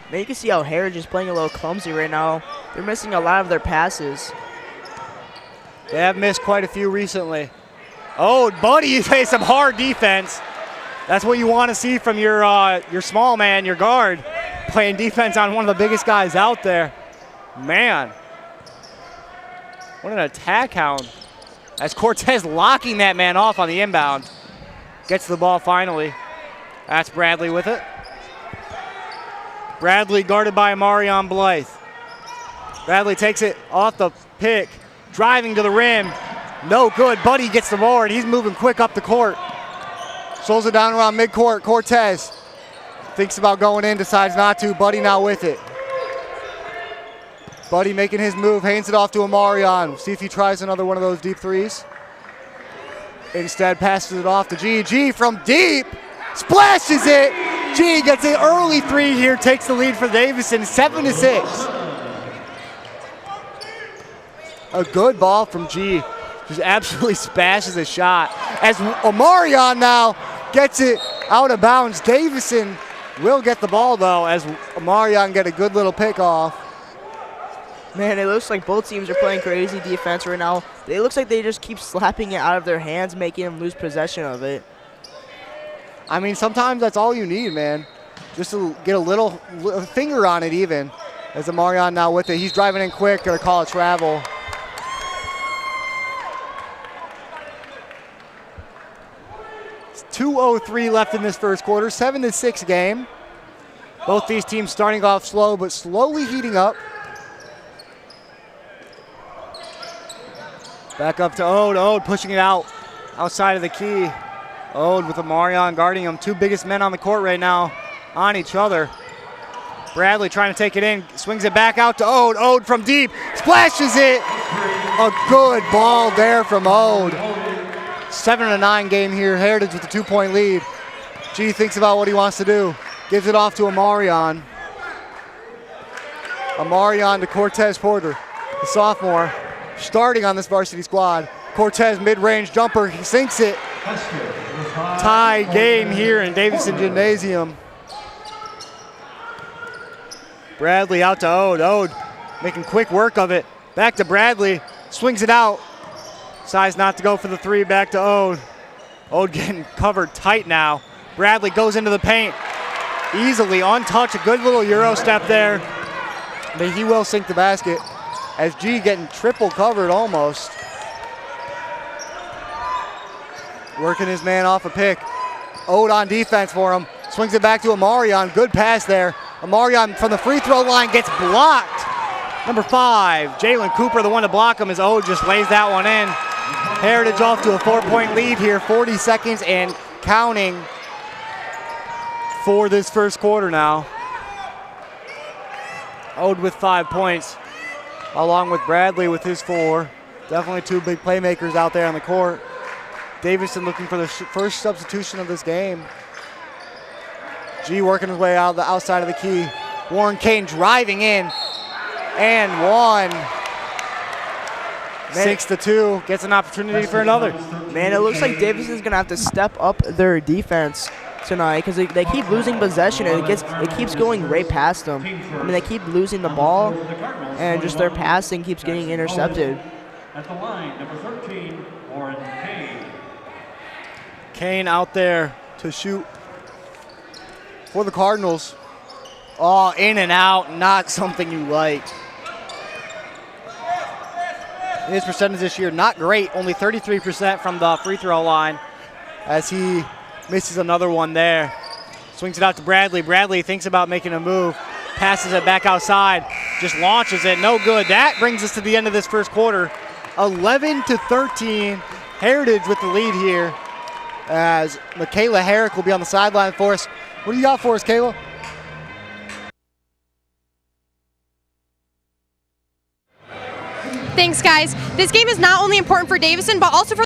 Man, you can see how Heritage is playing a little clumsy right now. They're missing a lot of their passes. They have missed quite a few recently. Oh, Buddy, you play some hard defense. That's what you want to see from your small man, your guard, playing defense on one of the biggest guys out there. Man, what an attack hound. As Cortez locking that man off on the inbound. Gets the ball finally. That's Bradley with it. Bradley guarded by Marion Blythe. Bradley takes it off the pick, driving to the rim. No good. Buddy gets the board. He's moving quick up the court. Slows it down around midcourt. Cortez thinks about going in, decides not to. Buddy now with it. Buddy making his move, hands it off to Amarion. See if he tries another one of those deep threes. Instead, passes it off to G. G from deep, splashes it. G gets an early three here, takes the lead for Davison, 7-6. A good ball from G. Just absolutely spashes a shot. As Amarion now gets it out of bounds. Davison will get the ball though, as Amarion get a good little pick off. Man, it looks like both teams are playing crazy defense right now. It looks like they just keep slapping it out of their hands, making them lose possession of it. I mean, sometimes that's all you need, man. Just to get a little finger on it even. As Amarion now with it. He's driving in quick, gonna call it travel. It's 2:03 left in this first quarter, 7-6 game. Both these teams starting off slow, but slowly heating up. Back up to Ode. Ode pushing it out outside of the key. Ode with Amarion guarding him. Two biggest men on the court right now on each other. Bradley trying to take it in. Swings it back out to Ode. Ode from deep. Splashes it. A good ball there from Ode. 7-9 game here. Heritage with a 2-point lead. G thinks about what he wants to do. Gives it off to Amarion. Amarion to Cortez Porter, the sophomore. Starting on this varsity squad. Cortez mid-range jumper, he sinks it. Tie game here in Davison Gymnasium. Bradley out to Ode. Ode making quick work of it. Back to Bradley, swings it out. Decides not to go for the three, back to Ode. Ode getting covered tight now. Bradley goes into the paint. Easily untouched, a good little Euro step there. But he will sink the basket. As G getting triple covered almost. Working his man off a pick. Ode on defense for him. Swings it back to Amarion. Good pass there. Amarion from the free throw line gets blocked. Number 5, Jalen Cooper, the one to block him as Ode just lays that one in. Heritage off to a 4-point lead here. 40 seconds and counting for this first quarter now. Ode with 5 points, along with Bradley with his 4. Definitely two big playmakers out there on the court. Davison looking for the first substitution of this game. G working his way out the outside of the key. Warren Kane driving in and one. 6-2, gets an opportunity for another. Man, it looks like Davison's gonna have to step up their defense tonight because they keep losing possession and it keeps going right past them. I mean, they keep losing the ball and just their passing keeps getting intercepted. At the line, number 13, Warren Kane. Kane out there to shoot for the Cardinals. Oh, in and out, not something you like. His percentage this year, not great, only 33% from the free throw line as he misses another one there. Swings it out to Bradley. Bradley thinks about making a move, passes it back outside, just launches it, no good. That brings us to the end of this first quarter. 11-13, Heritage with the lead here as Michaela Herrick will be on the sideline for us. What do you got for us, Kayla? Thanks, guys. This game is not only important for Davison, but also for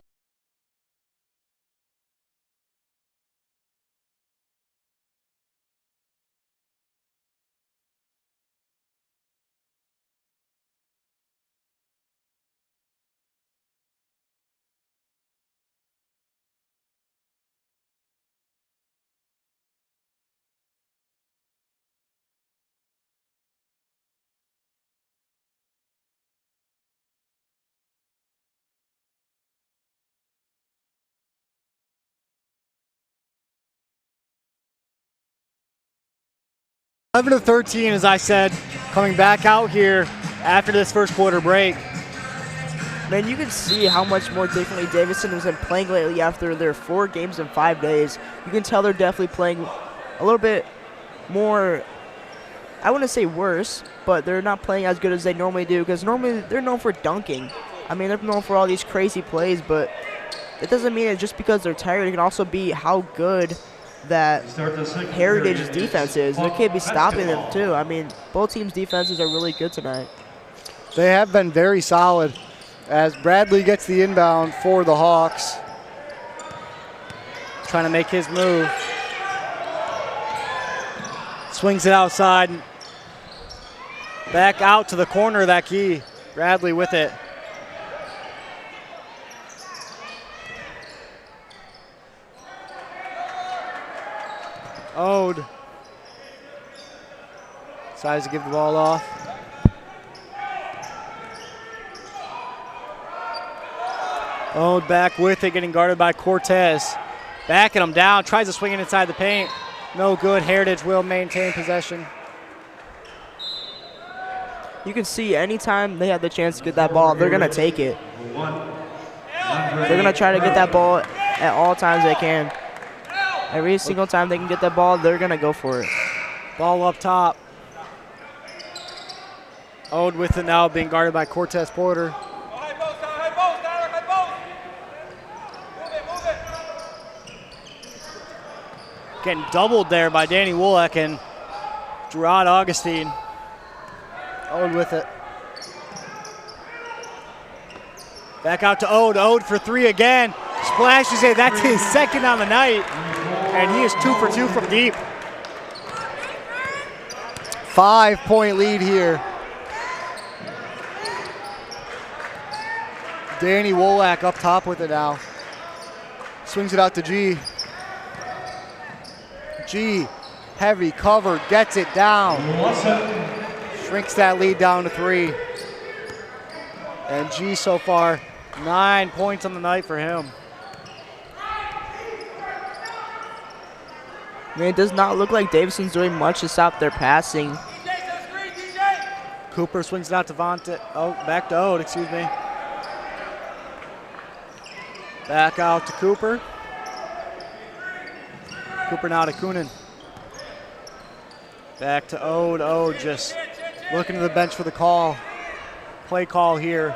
11-13, as I said, coming back out here after this first quarter break. Man, you can see how much more differently Davison has been playing lately after their 4 games in 5 days. You can tell they're definitely playing a little bit more, I wouldn't say worse, but they're not playing as good as they normally do, because normally they're known for dunking. I mean, they're known for all these crazy plays, but it doesn't mean it's just because they're tired. It can also be how good that Heritage's defense is. They can't be stopping them too. I mean, both teams' defenses are really good tonight. They have been very solid as Bradley gets the inbound for the Hawks. Trying to make his move. Swings it outside. Back out to the corner of that key. Bradley with it. Ode decides to give the ball off. Ode back with it, getting guarded by Cortez. Backing him down, tries to swing it inside the paint. No good. Heritage will maintain possession. You can see anytime they have the chance to get that ball, they're going to take it. They're going to try to get that ball at all times they can. Every single time they can get that ball, they're going to go for it. Ball up top. Ode with it now, being guarded by Cortez Porter. Getting doubled there by Danny Woolek and Gerard Augustine. Ode with it. Back out to Ode. Ode for 3 again. Splashes it. That's his second on the night. And he is 2 for 2 from deep. 5-point lead here. Danny Wolak up top with it now. Swings it out to G. G, heavy cover, gets it down. Shrinks that lead down to 3. And G so far, 9 points on the night for him. Man, it does not look like Davison's doing much to stop their passing. Cooper swings it out to back to Ode, excuse me. Back out to Cooper. Cooper now to Coonan. Back to Ode. Ode just looking to the bench for the call. Play call here.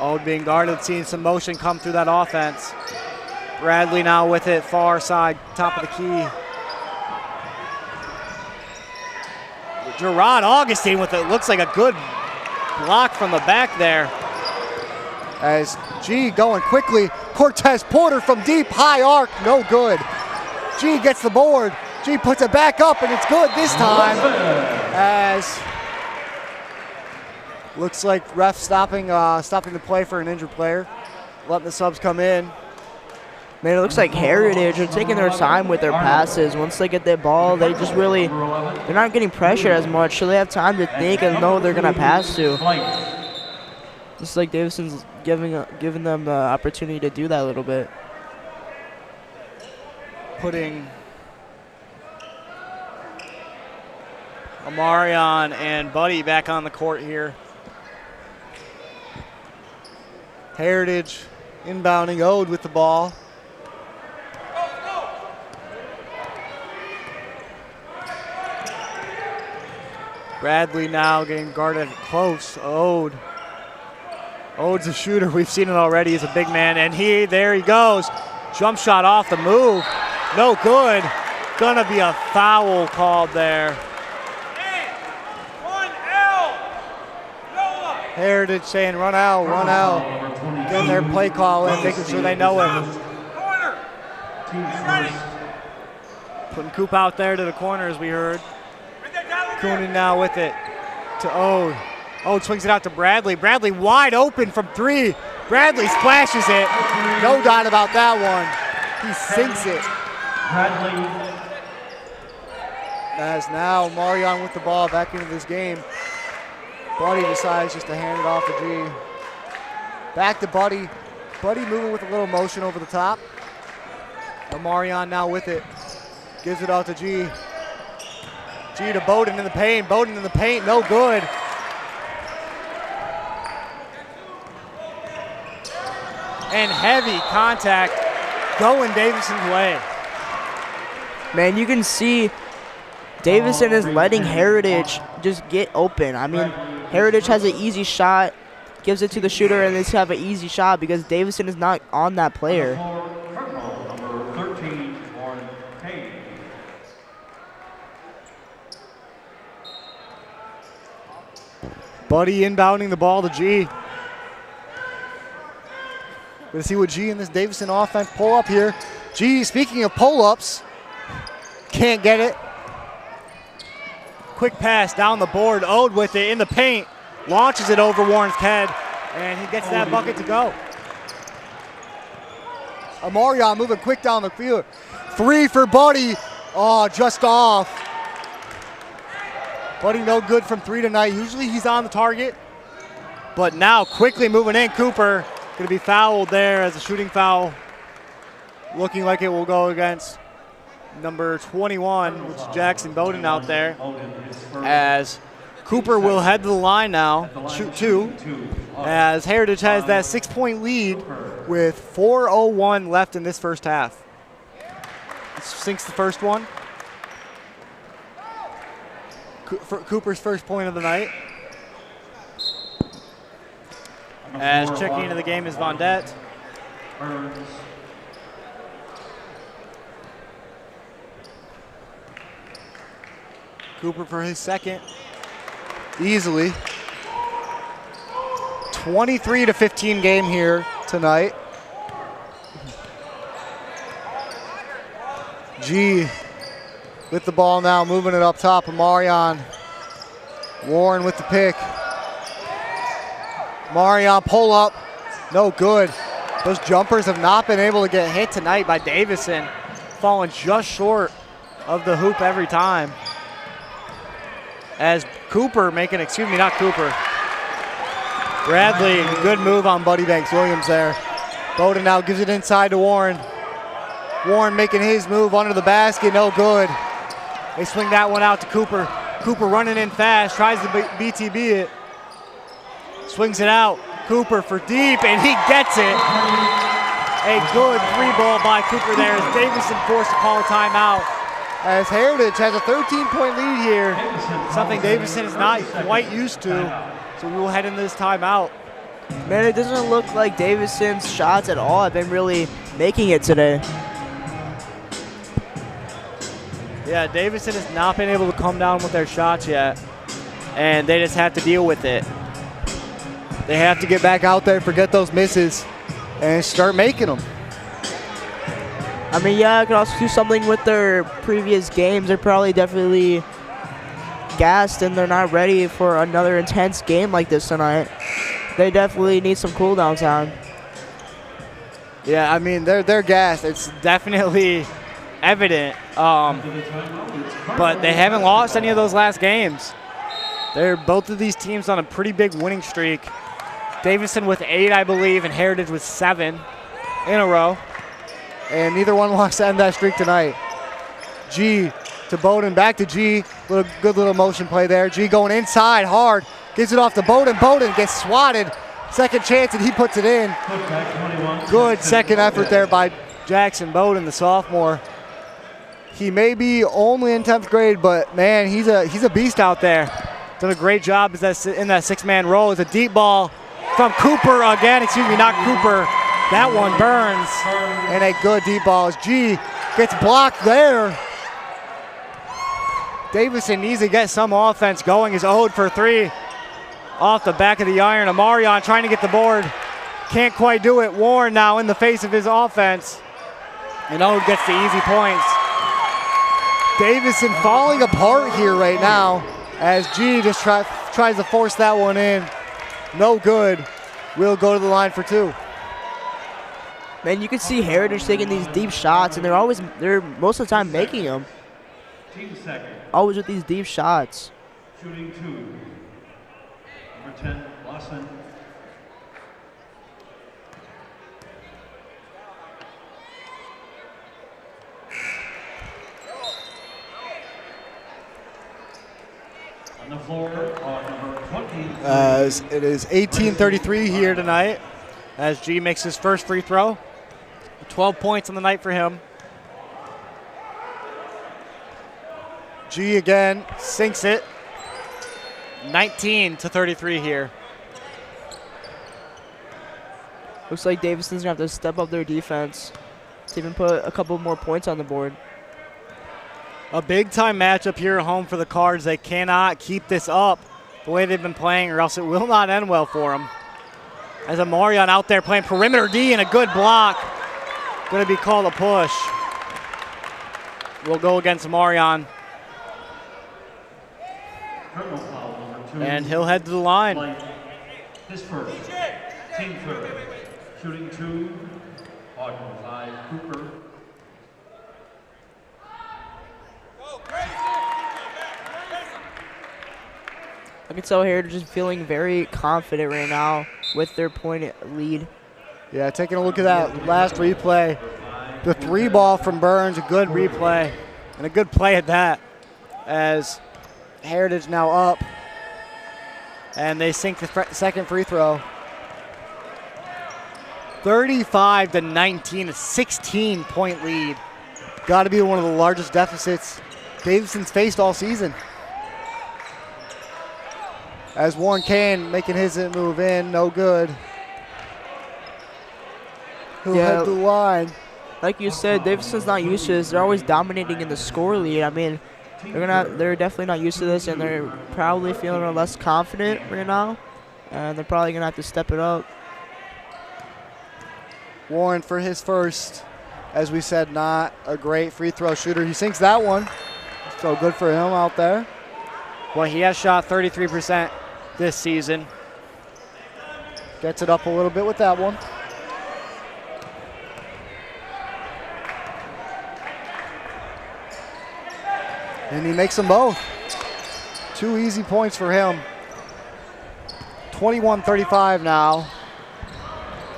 Ode being guarded, seeing some motion come through that offense. Bradley now with it, far side, top of the key. Gerard Augustine with it, looks like a good block from the back there. As G going quickly, Cortez Porter from deep, high arc, no good. G gets the board, G puts it back up and it's good this time. As looks like ref stopping the play for an injured player, letting the subs come in. Man, it looks like Heritage are taking their time with their passes. Once they get that ball, they just really, they're not getting pressured as much, so they have time to think and know they're gonna pass to. Just like Davison's giving them the opportunity to do that a little bit. Putting Amarion and Buddy back on the court here. Heritage inbounding Ode with the ball. Bradley now getting guarded close. Ode. Ode's a shooter. We've seen it already. He's a big man. And there he goes. Jump shot off the move. No good. Gonna be a foul called there. Heritage saying run out, run out. Getting their play call in, making sure they know it. Putting Coop out there to the corner as we heard. Coonan now with it to Ode. Ode swings it out to Bradley. Bradley wide open from 3. Bradley splashes it. No doubt about that one. He sinks it. As now Marion with the ball back into this game. Buddy decides just to hand it off to G. Back to Buddy. Buddy moving with a little motion over the top. Marion now with it. Gives it out to G. G to Bowden in the paint. Bowden in the paint, no good. And heavy contact going Davison's way. Man, you can see Davison is letting Heritage just get open. I mean, Heritage has an easy shot, gives it to the shooter, and they have an easy shot because Davison is not on that player. Number 13, Warren Payne. Buddy inbounding the ball to G. Gonna see what G in this Davison offense pull up here. G, speaking of pull-ups, can't get it. Quick pass down the board, Ode with it in the paint, launches it over Warren's head, and he gets that bucket to go. Amarion moving quick down the field. 3 for Buddy. Oh, just off. Buddy no good from 3 tonight. Usually he's on the target, but now quickly moving in. Cooper gonna be fouled there as a shooting foul. Looking like it will go against number 21, which is Jackson Bowden out there, as Cooper will head to the line now, shoot 2, as Heritage has that 6-point lead with 4:01 left in this first half. Sinks the first one. Cooper's first point of the night. As checking into the game is Vondette. Cooper for his second, easily. 23-15 game here tonight. G with the ball now, moving it up top. Amarion. Warren with the pick. Amarion pull up, no good. Those jumpers have not been able to get hit tonight by Davison, falling just short of the hoop every time. As Cooper making, not Cooper. Bradley, good move on Buddy Banks-Williams there. Bowden now gives it inside to Warren. Warren making his move under the basket, no good. They swing that one out to Cooper. Cooper running in fast, tries to BTB it. Swings it out, Cooper for deep, and he gets it. A good 3-ball by Cooper there as Davison forced to call a timeout. As Heritage has a 13-point lead here, something Davison is not quite used to. So we will head into this timeout. Man, it doesn't look like Davison's shots at all have been really making it today. Yeah, Davison has not been able to come down with their shots yet, and they just have to deal with it. They have to get back out there, forget those misses, and start making them. I mean, yeah, I could also do something with their previous games. They're probably definitely gassed and they're not ready for another intense game like this tonight. They definitely need some cool down time. Yeah, I mean, they're gassed. It's definitely evident, but they haven't lost any of those last games. Both of these teams on a pretty big winning streak. Davison with 8, I believe, and Heritage with 7 in a row. And neither one wants to end that streak tonight. G to Bowden, back to G. Good little motion play there. G going inside hard, gives it off to Bowden. Bowden gets swatted. Second chance, and he puts it in. Good second effort there by Jackson Bowden, the sophomore. He may be only in 10th grade, but man, he's a beast out there. Done a great job in that 6-man role. It's a deep ball from Cooper again. Excuse me, not Cooper. That one burns. And a good deep ball as G gets blocked there. Davison needs to get some offense going. Is Ode for 3 off the back of the iron. Amarion trying to get the board. Can't quite do it. Warren now in the face of his offense. And Ode gets the easy points. Davison falling apart here right now as G just tries to force that one in. No good. Will go to the line for 2. Man, you can see Heritage taking these deep shots, and they're most of the time making them. Team second. Always with these deep shots. Shooting 2. Number 10, Lawson. On the floor, on number 20. As it is 18-33 here tonight, as G makes his first free throw. 12 points on the night for him. G again sinks it. 19-33 here. Looks like Davison's going to have to step up their defense to even put a couple more points on the board. A big-time matchup here at home for the Cards. They cannot keep this up the way they've been playing, or else it will not end well for them. As Amarion out there playing perimeter D and a good block. Going to be called a push. We'll go against Amarion. And he'll head to the line. His first, team third, shooting 2, on 5, Cooper. I can tell here they're just feeling very confident right now with their point lead. Yeah, taking a look at that last replay. The 3 ball from Burns, a good replay, and a good play at that, as Heritage now up, and they sink the second free throw. 35-19, a 16-point lead. Got to be one of the largest deficits Davison's faced all season. As Warren Kane making his move in, no good. He'll head to the line. Like you said, Davison's not used to this. They're always dominating in the score lead. I mean, they're definitely not used to this, and they're probably feeling less confident right now. And they're probably gonna have to step it up. Warren for his first, as we said, not a great free throw shooter. He sinks that one, so good for him out there. Well, he has shot 33% this season. Gets it up a little bit with that one. And he makes them both. 2 easy points for him. 21-35 now.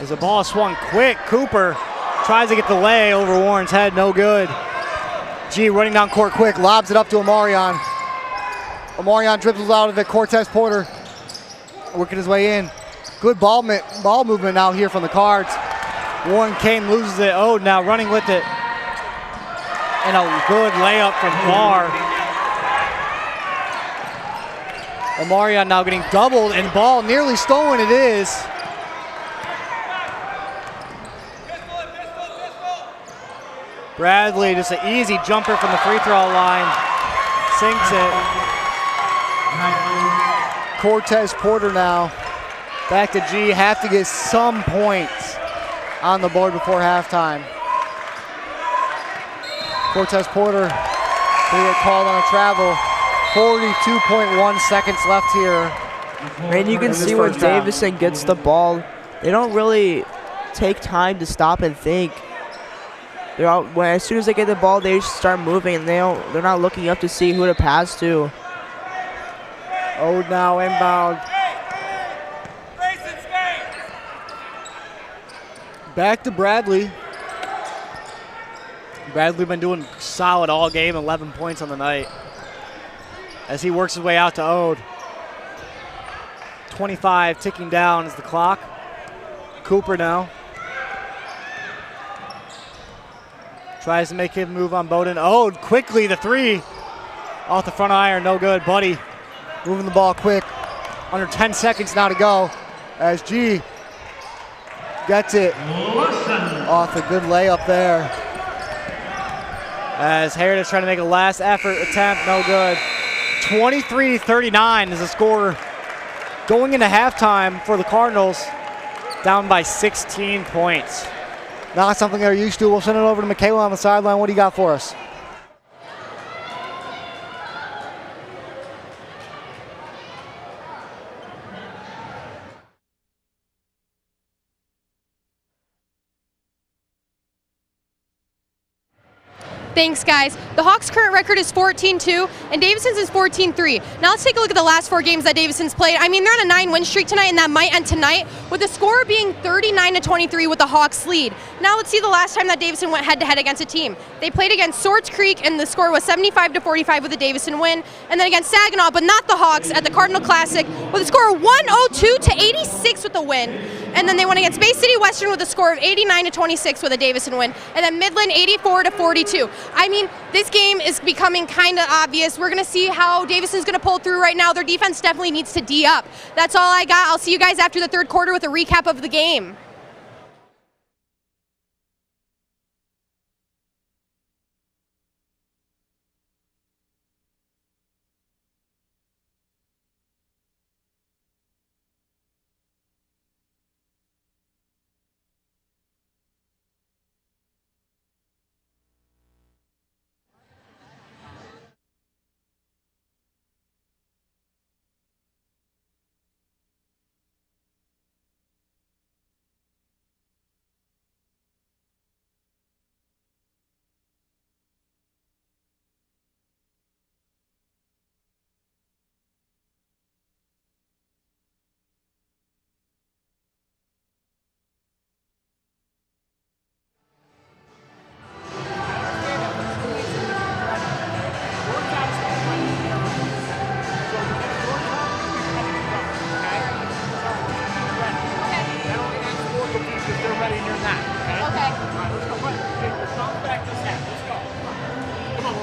As the ball swung quick, Cooper tries to get the lay over Warren's head, no good. G running down court quick, lobs it up to Amarion. Amarion dribbles out of it, Cortez Porter working his way in. Good ball movement now here from the Cards. Warren Kane loses it, Ode now running with it. And a good layup from Barr. Amarion now getting doubled, and ball nearly stolen it is. Bradley, just an easy jumper from the free throw line. Sinks it. Cortez Porter now back to G. Have to get some points on the board before halftime. Cortez Porter will get called on a travel. 42.1 seconds left here. And you can see when Davison gets the ball, they don't really take time to stop and think. They're out, as soon as they get the ball, they start moving, and they're not looking up to see who to pass to. Ode now inbound. Back to Bradley. Bradley been doing solid all game, 11 points on the night. As he works his way out to Ode. 25 ticking down is the clock. Cooper now. Tries to make him move on Bowden. Ode quickly, the 3. Off the front iron, no good. Buddy moving the ball quick. Under 10 seconds now to go. As G gets it off a good layup there. As Heritage trying to make a last effort attempt, no good. 23-39 is the score going into halftime for the Cardinals, down by 16 points. Not something they're used to. We'll send it over to Michaela on the sideline. What do you got for us? Thanks, guys. The Hawks' current record is 14-2, and Davison's is 14-3. Now let's take a look at the last 4 games that Davison's played. I mean, they're on a 9-win streak tonight, and that might end tonight, with the score being 39-23 with the Hawks' lead. Now let's see the last time that Davison went head-to-head against a team. They played against Swords Creek, and the score was 75-45 with a Davison win, and then against Saginaw, but not the Hawks, at the Cardinal Classic, with a score of 102-86 with a win. And then they went against Bay City Western with a score of 89-26 with a Davison win, and then Midland 84-42. I mean, this game is becoming kind of obvious. We're going to see how Davison's going to pull through right now. Their defense definitely needs to D up. That's all I got. I'll see you guys after the third quarter with a recap of the game.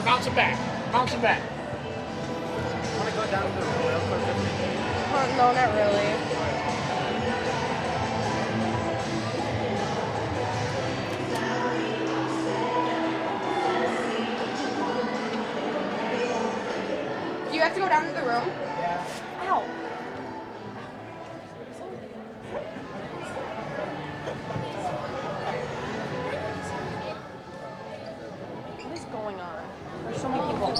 Bouncing back. Bouncing back. Want to go down to the rail for 15? No, not really. Do you have to go down to the room? Yeah. Ow. What is going on? There's so many people.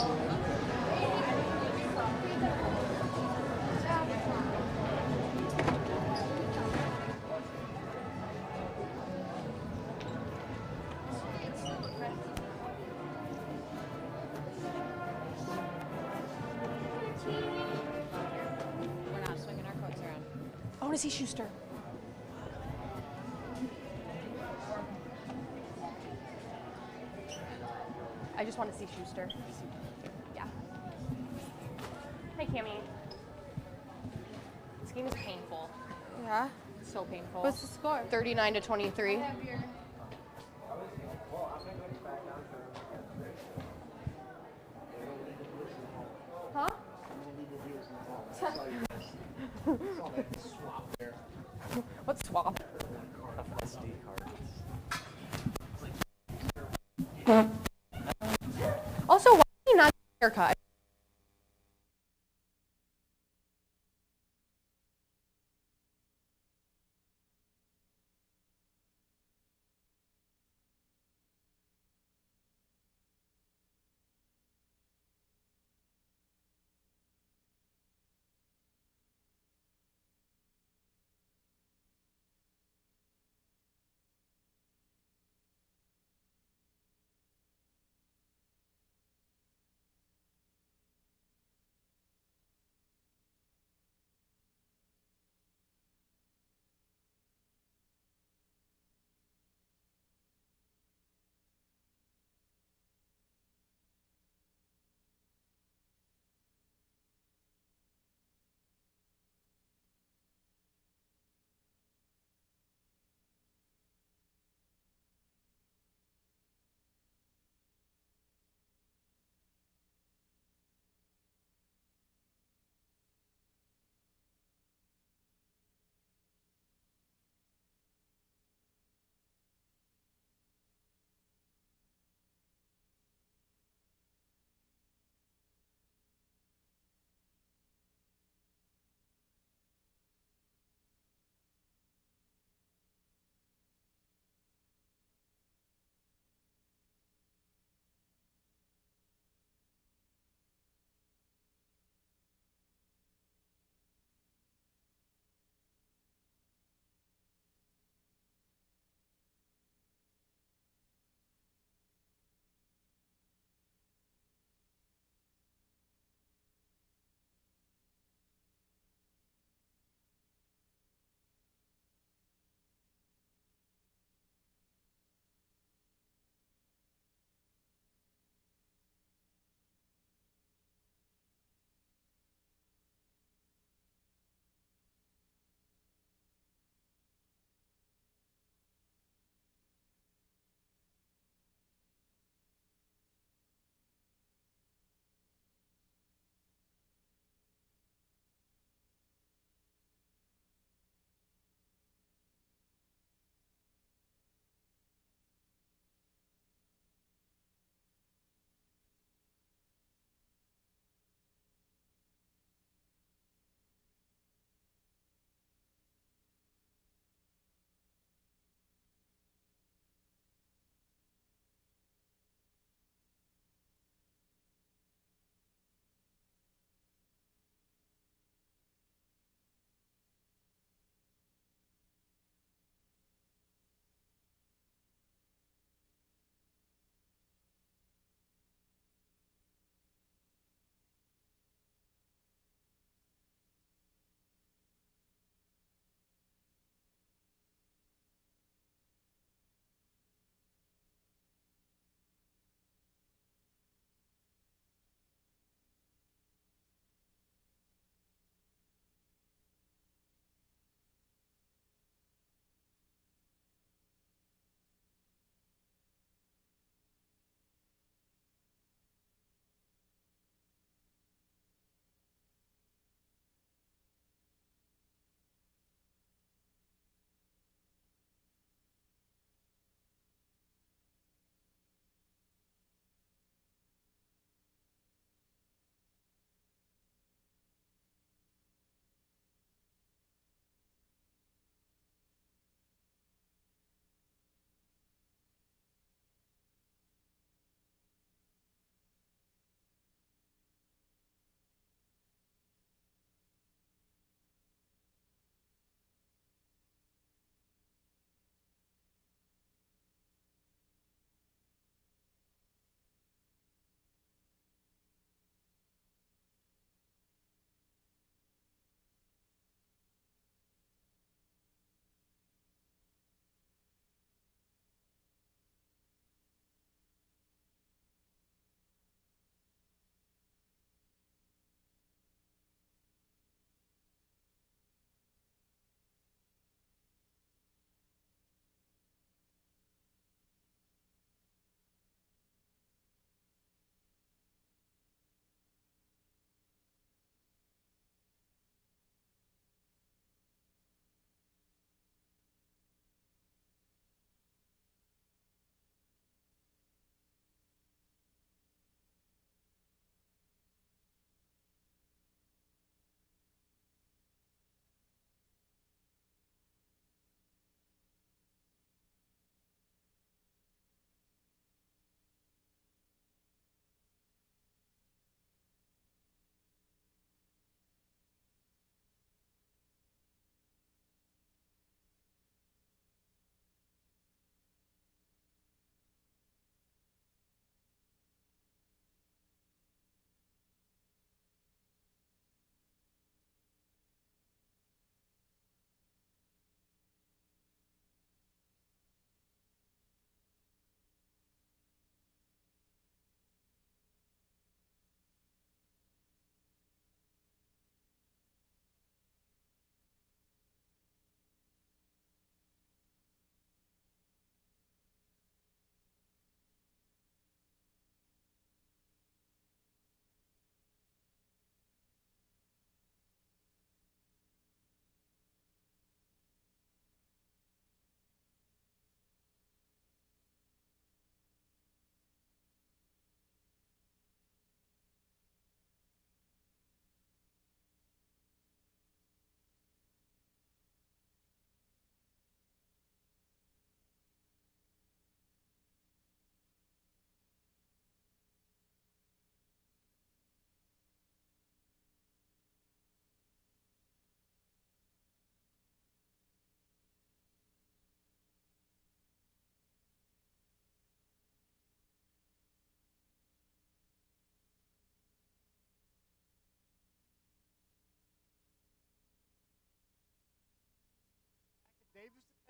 We're not swinging our coats around. I want to see Schuster. I just want to see Schuster. Yeah. Hey, Cammy. This game is painful. Yeah? So painful. What's the score? 39-23. Huh? What swap? Also, why are you not haircut?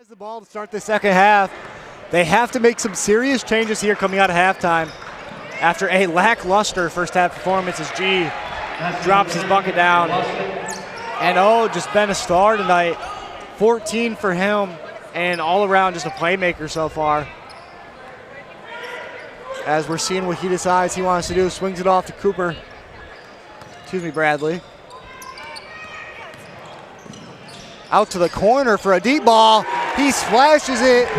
Has the ball to start the second half. They have to make some serious changes here coming out of halftime. After a lackluster first half performance as G drops his bucket down. And just been a star tonight. 14 for him and all around just a playmaker so far. As we're seeing what he decides he wants to do, swings it off to Cooper. Excuse me, Bradley. Out to the corner for a deep ball. He splashes it.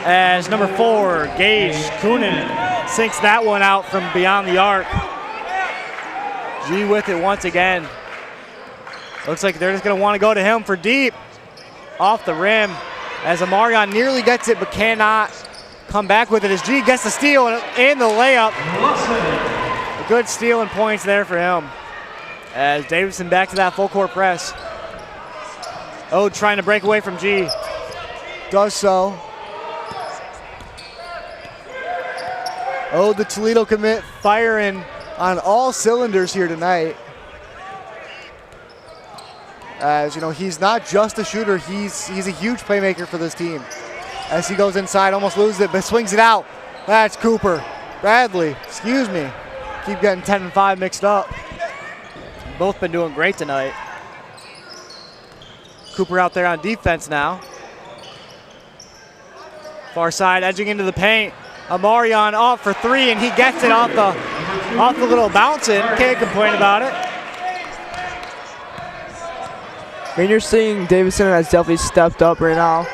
As number 4, Gage Coonan, sinks that one out from beyond the arc. G with it once again. Looks like they're just going to want to go to him for deep. Off the rim. As Amarion nearly gets it but cannot come back with it as G gets the steal and the layup. A good steal and points there for him. As Davison back to that full court press. Trying to break away from G. Does so. The Toledo commit firing on all cylinders here tonight. As he's not just a shooter, he's a huge playmaker for this team. As he goes inside, almost loses it, but swings it out. That's Cooper. Bradley, excuse me. Keep getting 10 and 5 mixed up. Both been doing great tonight. Cooper out there on defense now. Far side, edging into the paint. Amarion off for 3, and he gets it off the little bouncing. Can't complain about it. I mean, you're seeing Davison has definitely stepped up right now.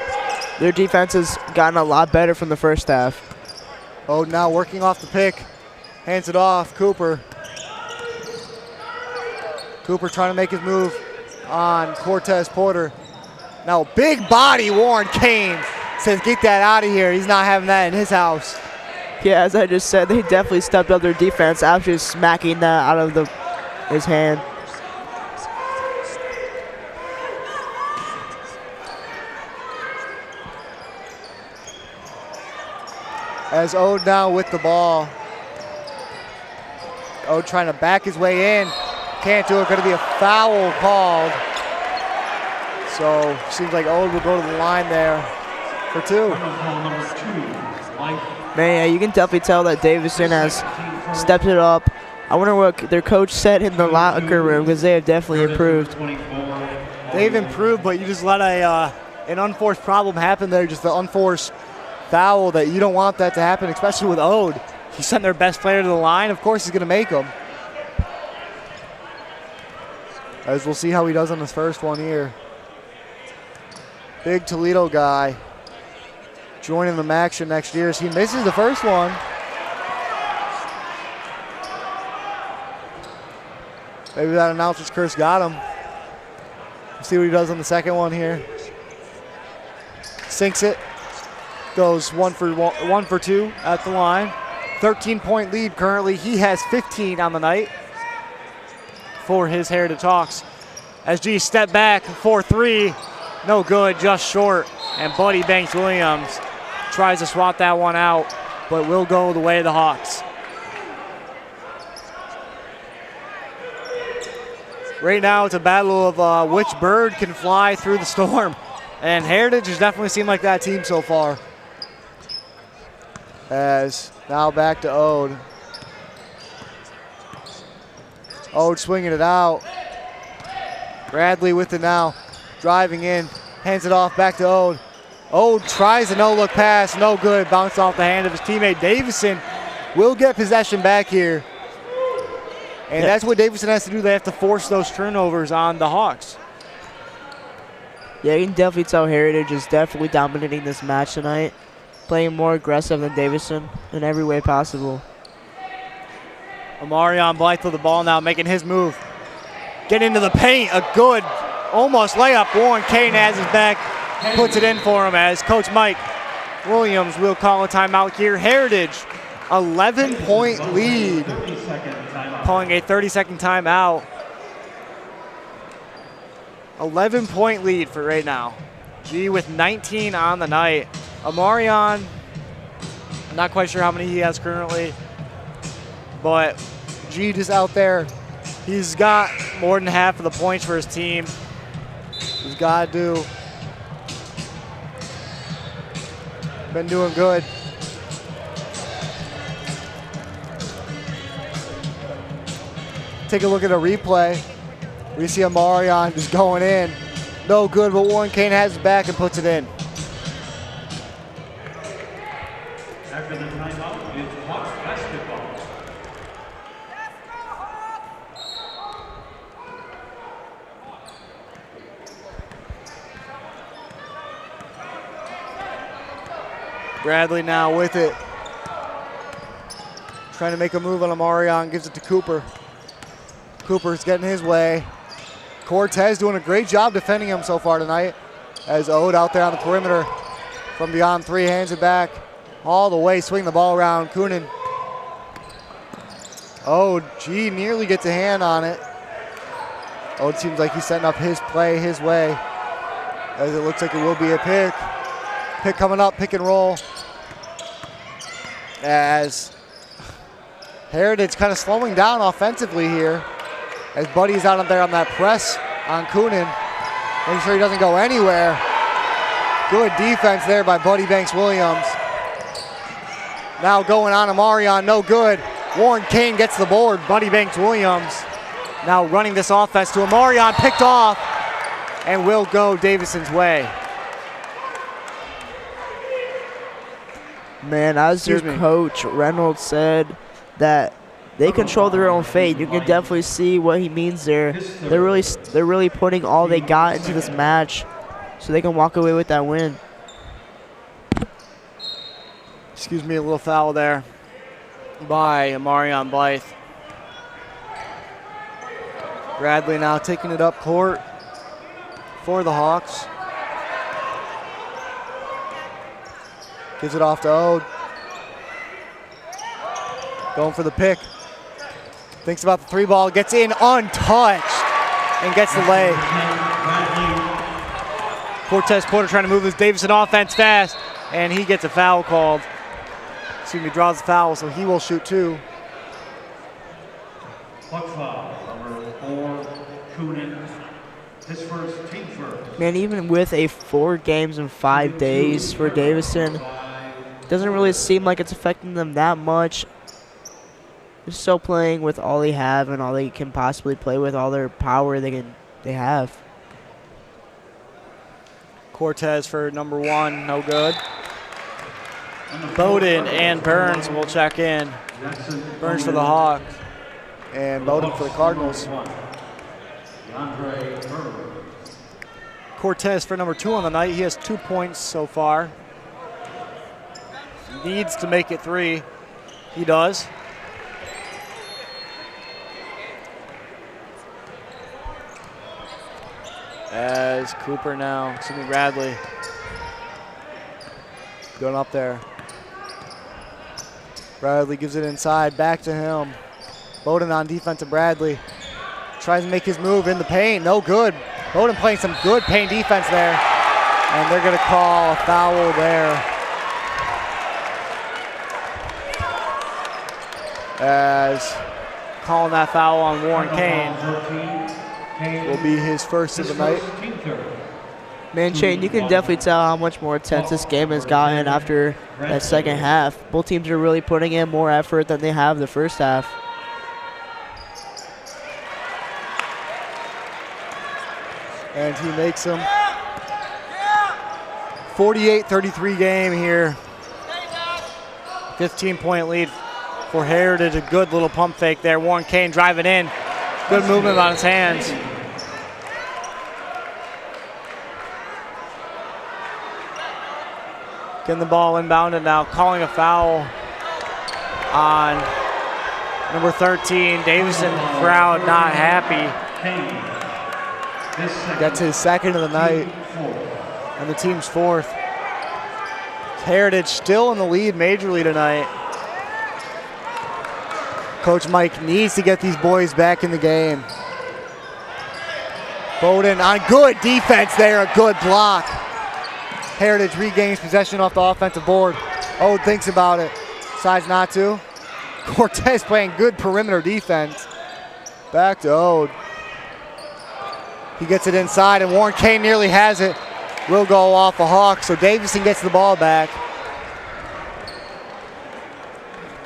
Their defense has gotten a lot better from the first half. Now working off the pick. Hands it off, Cooper. Cooper trying to make his move on Cortez Porter. Now big body Warren Kane says get that out of here. He's not having that in his house. Yeah, as I just said, they definitely stepped up their defense after smacking that out of his hand. As Ode now with the ball. Ode trying to back his way in. Can't do it, going to be a foul called. So seems like Ode will go to the line there for 2. Man, you can definitely tell that Davison has stepped it up. I wonder what their coach said in the locker room, because they have definitely improved. They've improved, but you just let an unforced problem happen there, just the unforced foul that you don't want that to happen, especially with Ode. He sent their best player to the line. Of course he's going to make them. As we'll see how he does on his first one here. Big Toledo guy joining the action next year as he misses the first one. Maybe that announcer's curse got him. Let's see what he does on the second one here. Sinks it. Goes 1 for 2 at the line. 13-point lead currently. He has 15 on the night for his Heritage Hawks. As G step back for 3. No good, just short. And Buddy Banks-Williams tries to swat that one out, but will go the way of the Hawks. Right now it's a battle of which bird can fly through the storm. And Heritage has definitely seemed like that team so far. As now back to Ode. Ode swinging it out. Bradley with it now. Driving in. Hands it off back to Ode. Ode tries a no-look pass. No good. Bounced off the hand of his teammate. Davison will get possession back here. And that's what Davison has to do. They have to force those turnovers on the Hawks. Yeah, you can definitely tell Heritage is definitely dominating this match tonight. Playing more aggressive than Davison in every way possible. Amarion Blythe with the ball now, making his move. Get into the paint, a good almost layup. Warren Kane has his back, puts it in for him as Coach Mike Williams will call a timeout here. Heritage, 11-point lead, calling a 30-second timeout. 11-point lead for right now. G with 19 on the night. Amarion, I'm not quite sure how many he has currently, but G just out there. He's got more than half of the points for his team. He's got to do. been doing good. Take a look at a replay. We see Amarion just going in. No good, but Warren Kane has it back and puts it in. After the timeout, it's Hawks basketball. Bradley now with it. Trying to make a move on Amarion, gives it to Cooper. Cooper's getting his way. Cortez doing a great job defending him so far tonight. As Ode out there on the perimeter from beyond three, hands it back. All the way, swing the ball around. Coonan. Ode, nearly gets a hand on it. Ode seems like he's setting up his play his way. As it looks like it will be a pick. Pick coming up, pick and roll. As Heritage kind of slowing down offensively here. As Buddy's out there on that press on Coonan. Making sure he doesn't go anywhere. Good defense there by Buddy Banks-Williams. Now going on Amarion, no good. Warren Kane gets the board. Buddy Banks-Williams now running this offense to Amarion, picked off, and will go Davison's way. Man, as your coach Reynolds said that they control their own fate. You can definitely see what he means there. They're really putting all they got into this match so they can walk away with that win. Excuse me, a little foul there by Amarion Blythe. Bradley now taking it up court for the Hawks. Gives it off to Ode. Going for the pick. Thinks about the three ball, gets in untouched, and gets the lay. Cortez Porter trying to move this Davison offense fast, and he gets a foul called. Excuse me, draws the foul, so he will shoot two. Puck foul, number 4, Coonan. His first, team first. Man, even with a 4 games in 5 days for Davison, doesn't really seem like it's affecting them that much. They're still playing with all they have and all they can possibly play with, all their power they have. Cortez for number 1, no good. Bowden and Burns will check in. Burns for the Hawks and Bowden for the Cardinals. Cortez for number 2 on the night. He has 2 points so far. Needs to make it 3. He does. As Cooper now, Bradley going up there. Bradley gives it inside, back to him. Bowden on defense to Bradley. Tries to make his move in the paint, no good. Bowden playing some good paint defense there. And they're gonna call a foul there. As calling that foul on Warren Kane will be his first of the night. Man, Shane, you can definitely tell how much more intense this game has gotten after that second half. Both teams are really putting in more effort than they have the first half. And he makes them 48-33 game here. 15-point lead for Heritage. A good little pump fake there. Warren Kane driving in. Good movement on his hands. Getting the ball inbounded now, calling a foul on number 13. Davison crowd not happy. That's his second of the night and the team's 4th. Heritage still in the lead majorly tonight. Coach Mike needs to get these boys back in the game. Bowden on good defense there, a good block. Heritage regains possession off the offensive board. Ode thinks about it, decides not to. Cortez playing good perimeter defense. Back to Ode. He gets it inside, and Warren Kane nearly has it. Will go off the Hawks, so Davison gets the ball back.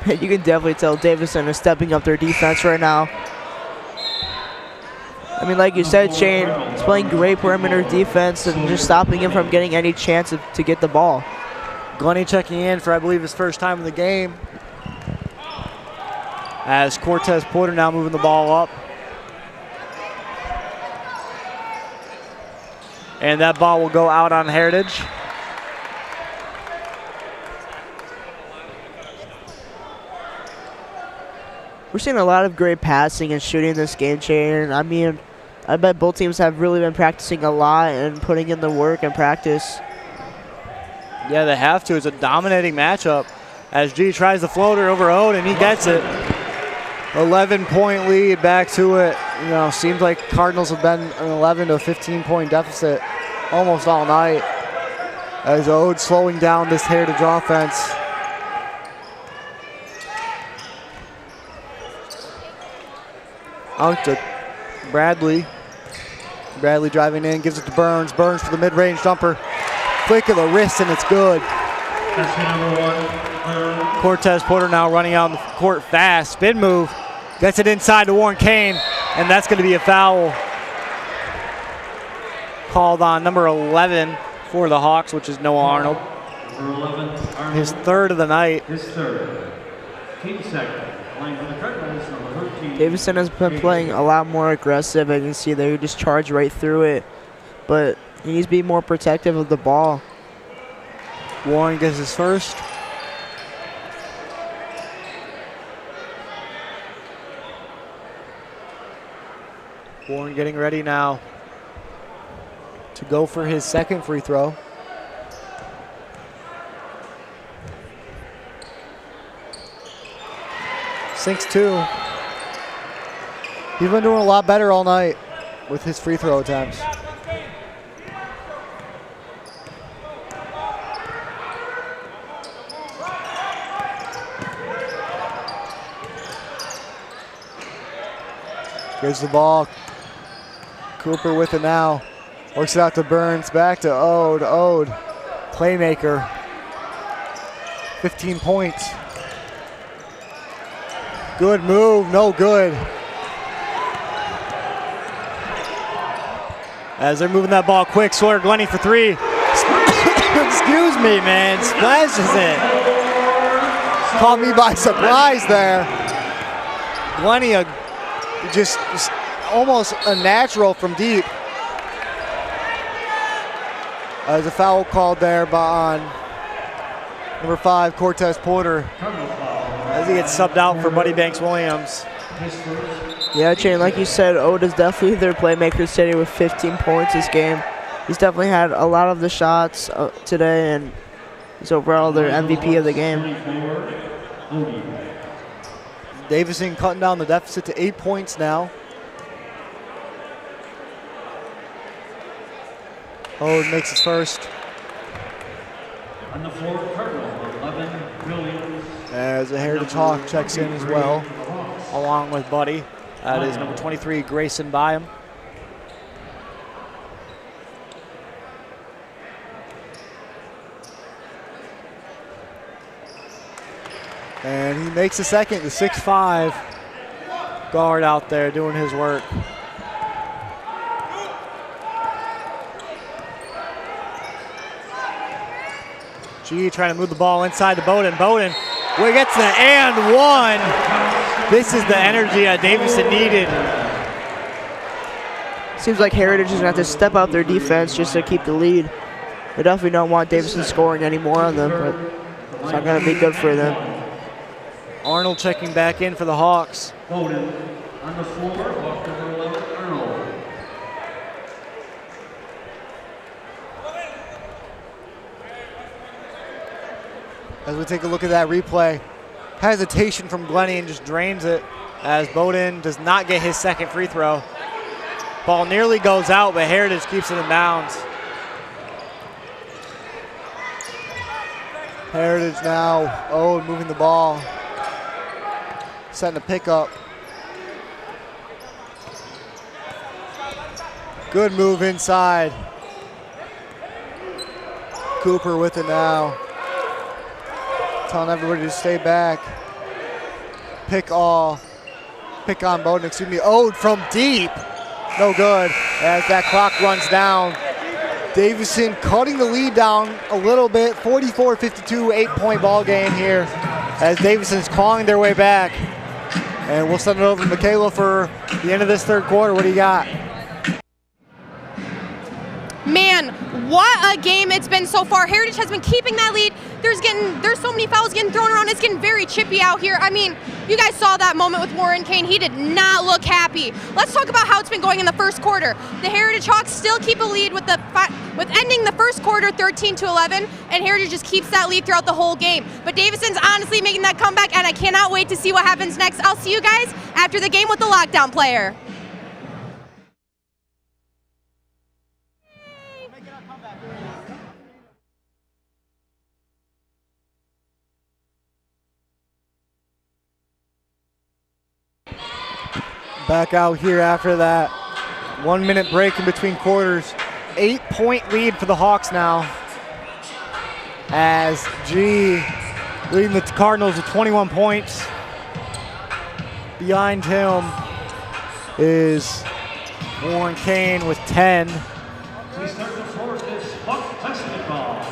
You can definitely tell Davison is stepping up their defense right now. I mean, like you said, Shane, he's playing great perimeter defense and just stopping him from getting any chance to get the ball. Glenny checking in for, I believe, his first time in the game. As Cortez Porter now moving the ball up. And that ball will go out on Heritage. We're seeing a lot of great passing and shooting this game, Shane. I mean, I bet both teams have really been practicing a lot and putting in the work and practice. Yeah, they have to. It's a dominating matchup as G tries the floater over Ode, and he gets it. 11-point lead, back to it. You know, seems like Cardinals have been an 11 to 15-point deficit almost all night as Ode slowing down this Heritage offense. Out to Bradley. Bradley driving in, gives it to Burns. Burns for the mid-range jumper. Flick of the wrist, and it's good. That's number 1. Cortez Porter now running out on the court fast. Spin move. Gets it inside to Warren Kane, and that's going to be a foul called on number 11 for the Hawks, which is Noah Arnold. Number 11, Arnold. His third of the night. His third. Team second. Playing for the Cardinals, number 13. Davison has been playing a lot more aggressive, and you can see there he just charged right through it. But he needs to be more protective of the ball. Warren gets his first. Warren getting ready now to go for his second free throw. Sinks 2. He's been doing a lot better all night with his free throw attempts. Gives the ball. Cooper with it now. Works it out to Burns. Back to Ode. Ode. Playmaker. 15 points. Good move. No good. As they're moving that ball quick. Sawyer Glenny for 3. Excuse me, man. Splashes it. Caught me by surprise there. Glenny just almost a natural from deep. There's a foul called there on number 5, Cortez Porter, as he gets subbed out for Buddy Banks Williams. Yeah, Shane, like you said, Ode is definitely their playmaker today with 15 points this game. He's definitely had a lot of the shots today, and he's overall their MVP of the game. Davison cutting down the deficit to 8 points now. Ode makes his first. On the floor, Cardinal, 11, Williams. As the Heritage Hawk checks in as well, along with Buddy. That is number 23, Grayson Byam. And he makes the second, the 6'5" guard out there doing his work. G trying to move the ball inside to Bowden. Bowden, we gets the and one. This is the energy that Davison needed. Seems like Heritage is going to have to step out their defense just to keep the lead. They definitely don't want Davison scoring any more on them, but it's not going to be good for them. Arnold checking back in for the Hawks. Bowden on the floor, off number 11, Arnold. As we take a look at that replay, hesitation from Glenny and just drains it as Bowden does not get his second free throw. Ball nearly goes out, but Heritage keeps it in bounds. Heritage now, Ode moving the ball. Setting a pickup. Good move inside. Cooper with it now. Telling everybody to stay back. pick on Bowden, excuse me. Ode from deep. No good as that clock runs down. Davison cutting the lead down a little bit. 44-52, 8-point ball game here as Davison's clawing their way back. And we'll send it over to Michaela for the end of this third quarter. What do you got? Man, what a game it's been so far. Heritage has been keeping that lead. There's so many fouls getting thrown around. It's getting very chippy out here. I mean, you guys saw that moment with Warren Kane. He did not look happy. Let's talk about how it's been going in the first quarter. The Heritage Hawks still keep a lead with ending the first quarter 13-11, and Heritage just keeps that lead throughout the whole game. But Davison's honestly making that comeback, and I cannot wait to see what happens next. I'll see you guys after the game with the lockdown player. Back out here after that 1 minute break in between quarters. 8-point lead for the Hawks now. As G leading the Cardinals with 21 points. Behind him is Warren Kane with 10.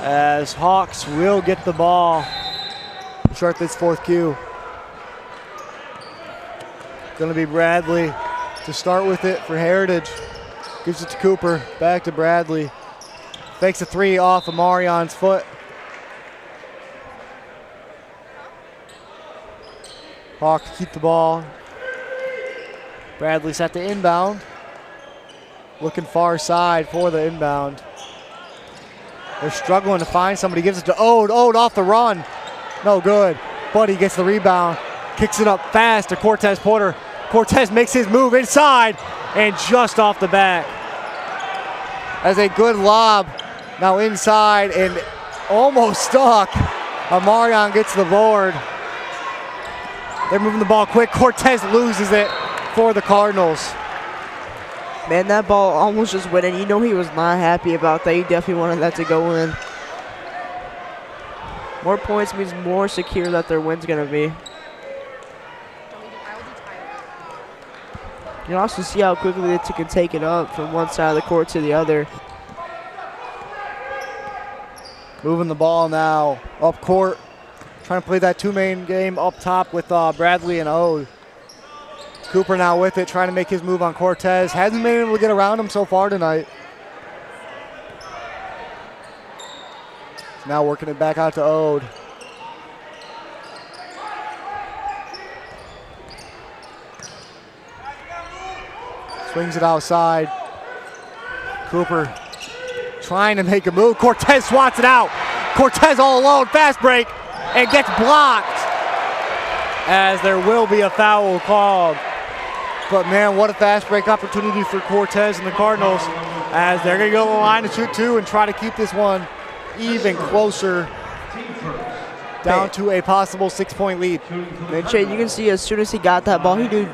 As Hawks will get the ball to start this fourth Q. Going to be Bradley to start with it for Heritage. Gives it to Cooper, back to Bradley. Fakes a three off of Marion's foot. Hawks keep the ball. Bradley set the inbound. Looking far side for the inbound. They're struggling to find somebody. Gives it to Ode. Ode off the run. No good. Buddy gets the rebound. Kicks it up fast to Cortez Porter. Cortez makes his move inside and just off the back. As a good lob now inside and almost stuck. Amarion gets the board. They're moving the ball quick. Cortez loses it for the Cardinals. Man, that ball almost just went in. You know he was not happy about that. He definitely wanted that to go in. More points means more secure that their win's going to be. You can also see how quickly they can take it up from one side of the court to the other. Moving the ball now up court. Trying to play that two-man game up top with Bradley and Ode. Cooper now with it, trying to make his move on Cortez. Hasn't been able to get around him so far tonight. Now working it back out to Ode. Swings it outside. Cooper trying to make a move. Cortez swats it out. Cortez all alone, fast break, and gets blocked as there will be a foul called. But man, what a fast break opportunity for Cortez and the Cardinals as they're gonna go to the line to shoot two and try to keep this one even closer down to a possible 6-point lead. And Shane, you can see as soon as he got that ball, he knew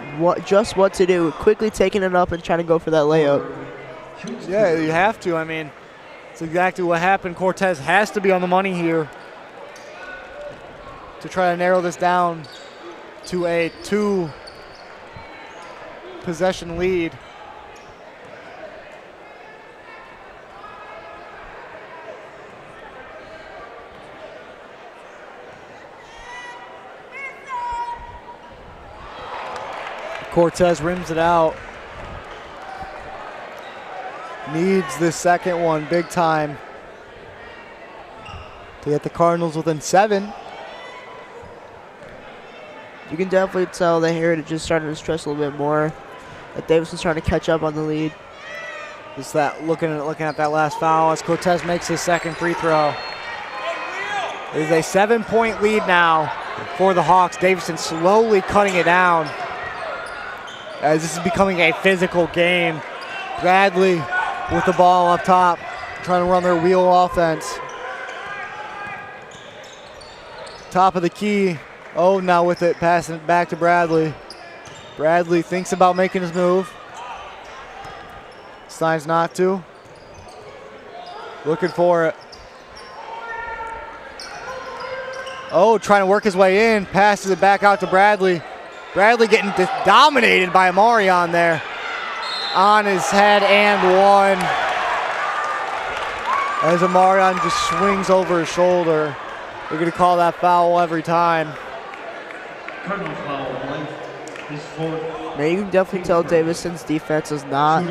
just what to do. Quickly taking it up and trying to go for that layup. Yeah, you have to. I mean, it's exactly what happened. Cortez has to be on the money here to try to narrow this down to a 2-possession lead. Cortez rims it out. Needs this second one big time to get the Cardinals within 7. You can definitely tell that Heritage is starting to stress a little bit more. That Davison's trying to catch up on the lead. Just that looking at that last foul as Cortez makes his second free throw. It is a 7-point lead now for the Hawks. Davison slowly cutting it down as this is becoming a physical game. Bradley with the ball up top, trying to run their wheel offense. Top of the key. Oh, now with it, passing it back to Bradley. Bradley thinks about making his move. Decides not to. Looking for it. Oh, trying to work his way in. Passes it back out to Bradley. Bradley getting dominated by Amarion there. On his head and one. As Amarion just swings over his shoulder. They're going to call that foul every time. Cardinal foul, his fourth. Now you can definitely tell Davison's defense is not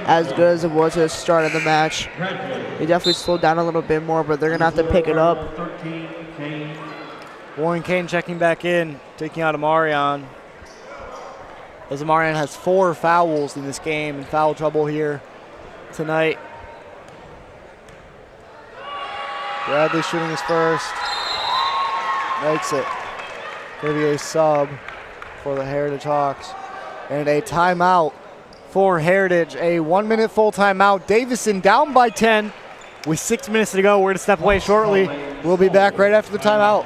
as good as it was at the start of the match. They definitely slowed down a little bit more, but they're going to have to pick it up. 13, Kane. Warren Kane checking back in, taking out Amarion. As Amarion has 4 fouls in this game and foul trouble here tonight. Bradley shooting his first. Makes it. Going to be a sub for the Heritage Hawks. And a timeout for Heritage. A 1-minute full timeout. Davison down by 10 with 6 minutes to go. We're going to step away shortly. We'll be back right after the timeout.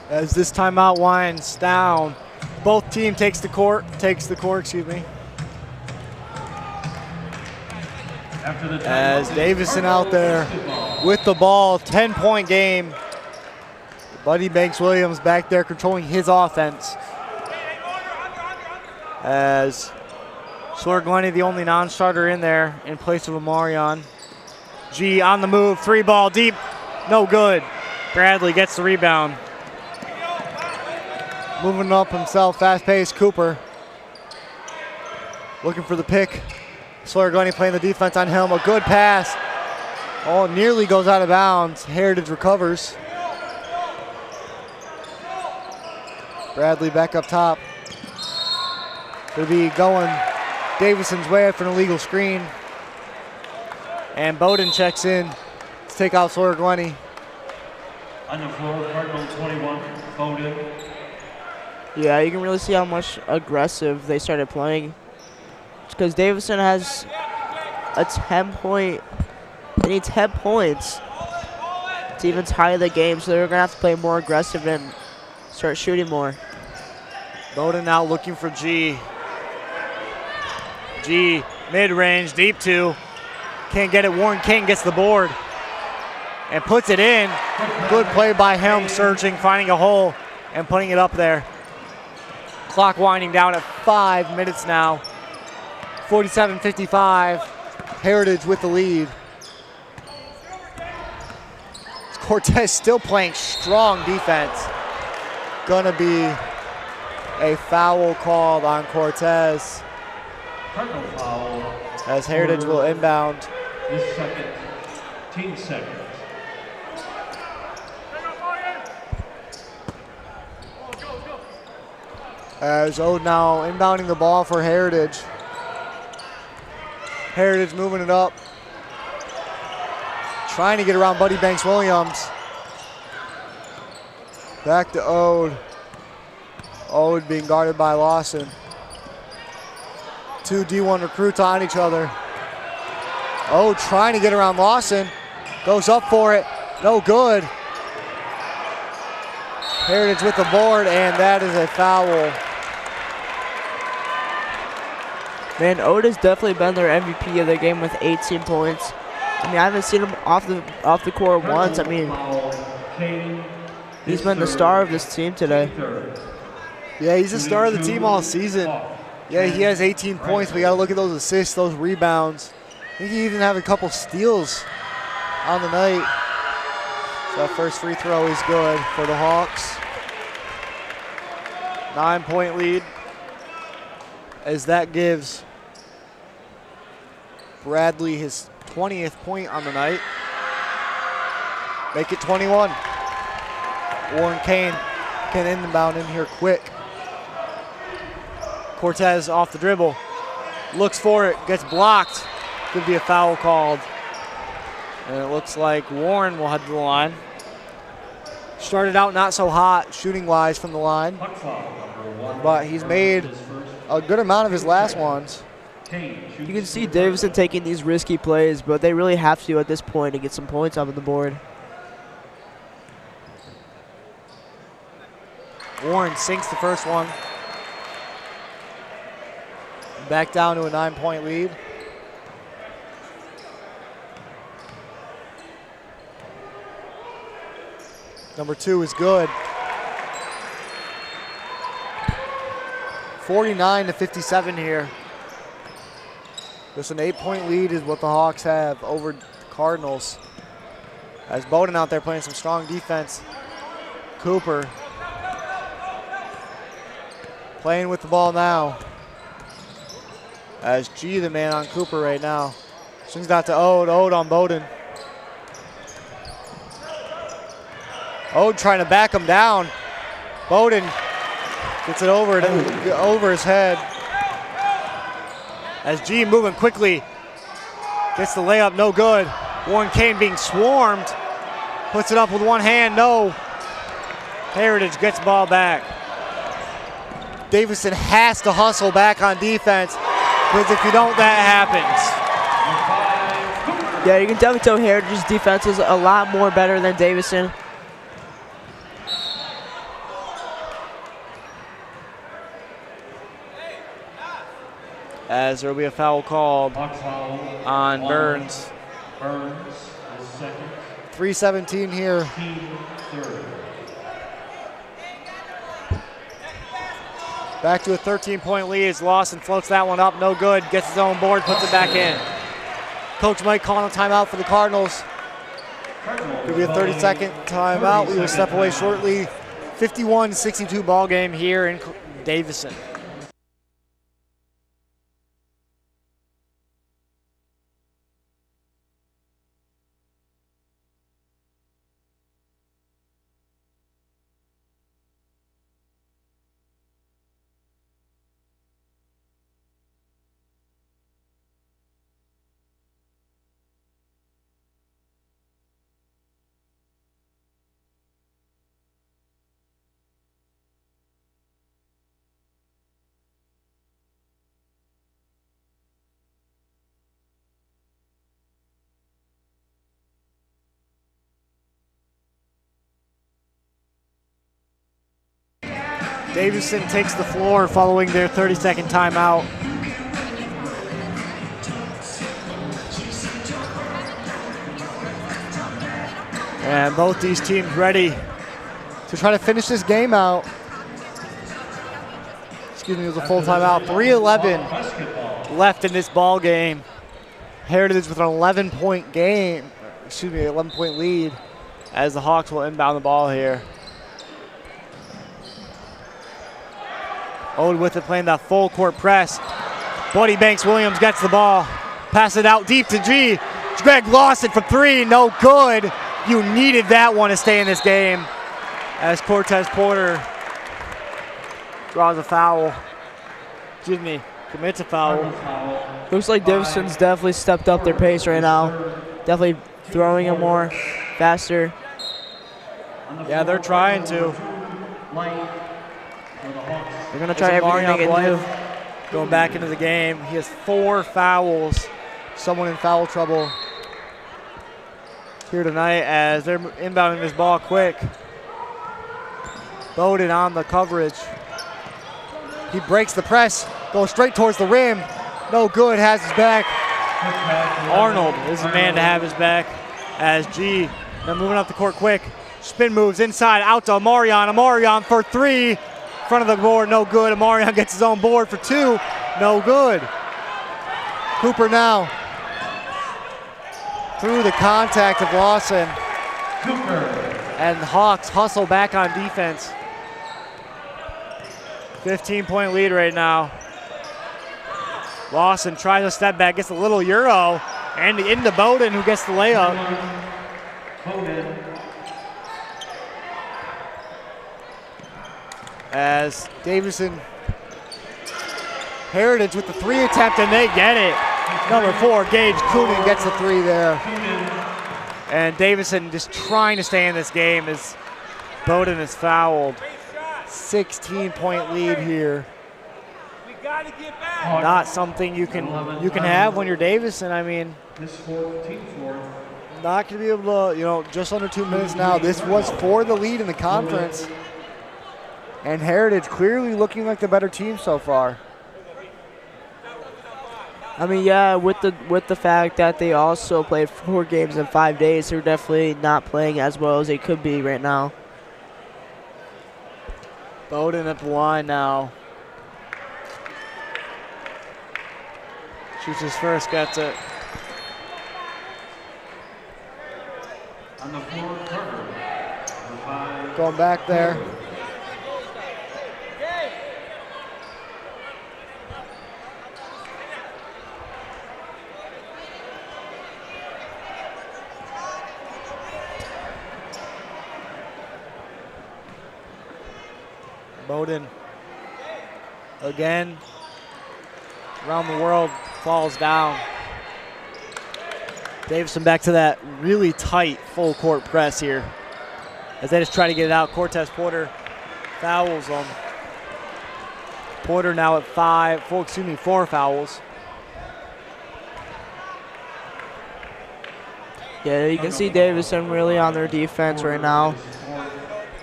As this timeout winds down, both team takes the court, excuse me. As Davison out there with the ball, 10-point game. Buddy Banks-Williams back there controlling his offense. As Sawyer Glennie, the only non-starter in there in place of Amarion. G on the move, 3-ball deep, no good. Bradley gets the rebound. Moving up himself, fast-paced Cooper. Looking for the pick. Sawyer Glennie playing the defense on him. A good pass. Oh, nearly goes out of bounds. Heritage recovers. Bradley back up top. Going to be going Davison's way after an illegal screen. And Bowden checks in to take out Sawyer Glennie. On the floor, Cardinal 21, Bowden. Yeah, you can really see how much aggressive they started playing. Because Davison has a 10-point, they need 10 points to even tie the game, so they're going to have to play more aggressive and start shooting more. Bowden now looking for G. G, mid-range, deep 2. Can't get it. Warren King gets the board and puts it in. Good play by him, searching, finding a hole, and putting it up there. Clock winding down at 5 minutes now. 47-55. Heritage with the lead. Cortez still playing strong defense. Gonna be a foul called on Cortez. Cardinal foul. As Heritage will inbound. His second, team second. As Ode now inbounding the ball for Heritage. Heritage moving it up. Trying to get around Buddy Banks-Williams. Back to Ode. Ode being guarded by Lawson. 2 D1 recruits on each other. Ode trying to get around Lawson. Goes up for it. No good. Heritage with the board, and that is a foul. Man, Ode has definitely been their MVP of the game with 18 points. I mean, I haven't seen him off the court once. I mean, he's been the star of this team today. Yeah, he's the star of the team all season. Yeah, he has 18 points. We got to look at those assists, those rebounds. I think he even had a couple steals on the night. So that first free throw is good for the Hawks. 9-point lead. As that gives Bradley his 20th point on the night. Make it 21. Warren Kane can inbound in here quick. Cortez off the dribble. Looks for it, gets blocked. Could be a foul called. And it looks like Warren will head to the line. Started out not so hot shooting-wise from the line, but he's made a good amount of his last ones. You can see Davison taking these risky plays, but they really have to at this point to get some points off of the board. Warren sinks the first one. Back down to a 9-point lead. Number 2 is good. 49-57 here. Just an 8-point lead is what the Hawks have over the Cardinals. As Bowden out there playing some strong defense. Cooper playing with the ball now. As G the man on Cooper right now. Swings out to Ode. Ode on Bowden. Ode trying to back him down. Bowden gets it over his head. As G moving quickly. Gets the layup, no good. Warren Kane being swarmed. Puts it up with one hand, no. Heritage gets the ball back. Davison has to hustle back on defense, because if you don't, that happens. Yeah, you can definitely tell Heritage's defense is a lot more better than Davison. As there will be a foul called on Burns. Burns is second. 3:17 here. Team third. Back to a 13-point lead as Lawson floats that one up, no good. Gets his own board, puts it back in. Coach Mike calling a timeout for the Cardinals. Could be a 30-second timeout. We will step away shortly. 51-62 ball game here in Davison. Davison takes the floor following their 30-second timeout. And both these teams ready to try to finish this game out. Excuse me, it was a full timeout. 3:11 left in this ball game. Heritage with an 11-point game. Excuse me, 11-point lead as the Hawks will inbound the ball here. Ode with it, playing that full court press. Buddy Banks Williams gets the ball. Pass it out deep to G. Greg Lawson from 3, no good. You needed that one to stay in this game. As Cortez Porter draws a foul. Excuse me, commits a foul. Looks like Davison's definitely stepped up their pace right now. Definitely throwing it more, faster. Yeah, they're trying to. They're going to try everything they can do. Going back into the game. He has 4 fouls. Someone in foul trouble here tonight as they're inbounding this ball quick. Bowden on the coverage. He breaks the press, goes straight towards the rim. No good, has his back. Arnold is the man to have his back as G now moving up the court quick. Spin moves inside, out to Amarion. Amarion for 3. Front of the board, no good. Amarion gets his own board for 2. No good. Cooper now through the contact of Lawson. And the Hawks hustle back on defense. 15-point lead right now. Lawson tries a step back, gets a little Euro, and into Bowden, who gets the layup. as Davison, Heritage with the 3 attempt, and they get it. Number 4, Gage Coonan gets the 3 there. And Davison just trying to stay in this game as Bowden is fouled. 16-point lead here. Not something you can have when you're Davison. I mean, not going to be able to, just under 2 minutes now. This was for the lead in the conference. And Heritage clearly looking like the better team so far. I mean, yeah, with the fact that they also played 4 games in 5 days, they're definitely not playing as well as they could be right now. Bowden at the line now. Shoots his first, gets it. On the floor, Carter, number 5. Going back there. Bowden again around the world falls down. Davison back to that really tight full court press here as they just try to get it out. Cortez Porter fouls them. Porter now at 4 fouls. Yeah, you can see Davison really on their defense right now.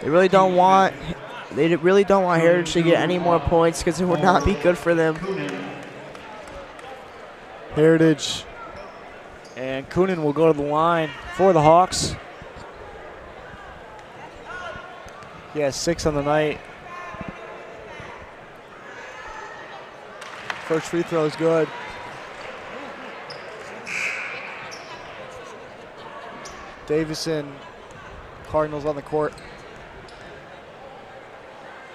They really don't want Heritage to get any more points because it would not be good for them. Heritage and Coonan will go to the line for the Hawks. He has 6 on the night. First free throw is good. Davison, Cardinals on the court.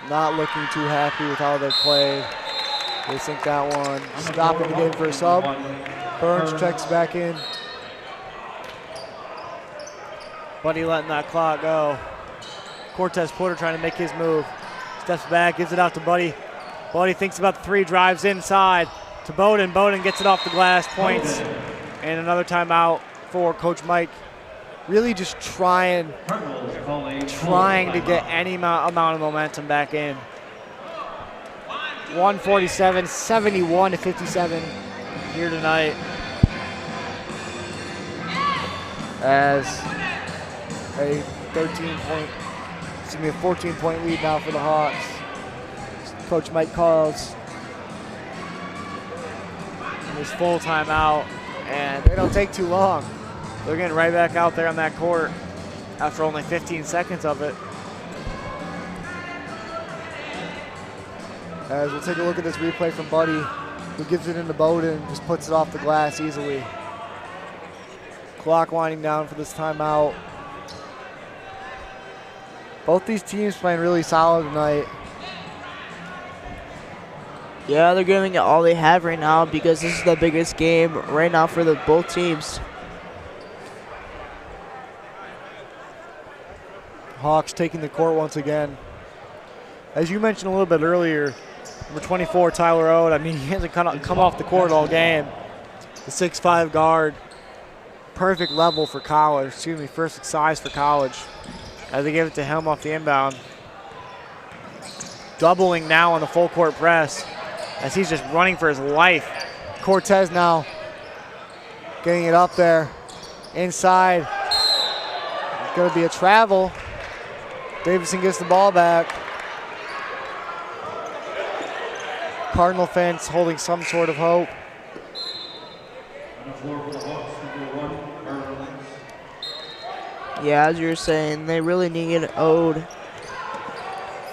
Not looking too happy with how they played. They think that one. Stopping the game for a sub. Burns checks back in. Buddy letting that clock go. Cortez Porter trying to make his move. Steps back, gives it out to Buddy. Buddy thinks about the 3, drives inside to Bowden. Bowden gets it off the glass, points. And another timeout for Coach Mike. Really just trying to get any amount of momentum back in. 147, 71 to 57 here tonight. As a 14-point lead now for the Hawks. Coach Mike calls his full timeout, and they don't take too long. They're getting right back out there on that court after only 15 seconds of it. As we'll take a look at this replay from Buddy, who gives it into Bowden, just puts it off the glass easily. Clock winding down for this timeout. Both these teams playing really solid tonight. Yeah, they're giving it all they have right now because this is the biggest game right now for both teams. Hawks taking the court once again. As you mentioned a little bit earlier, number 24, Tyler Ode, I mean, he hasn't come off the court all game. The 6'5" guard, perfect level for college, perfect size for college. As they give it to him off the inbound. Doubling now on the full court press as he's just running for his life. Cortez now getting it up there. Inside, it's gonna be a travel. Davison gets the ball back. Cardinal fans holding some sort of hope. On the floor for the Hawks, number 1, Cardinals. Yeah, as you were saying, they really need Ode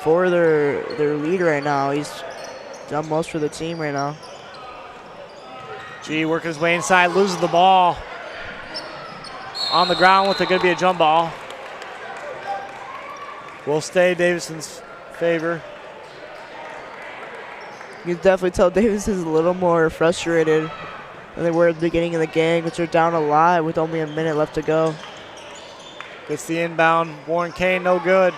for their lead right now. He's done most for the team right now. G working his way inside, loses the ball. On the ground with it, gonna be a jump ball. Will stay Davison's favor. You can definitely tell Davis is a little more frustrated than they were at the beginning of the game because they're down a lot with only a minute left to go. Gets the inbound. Warren Kane, no good.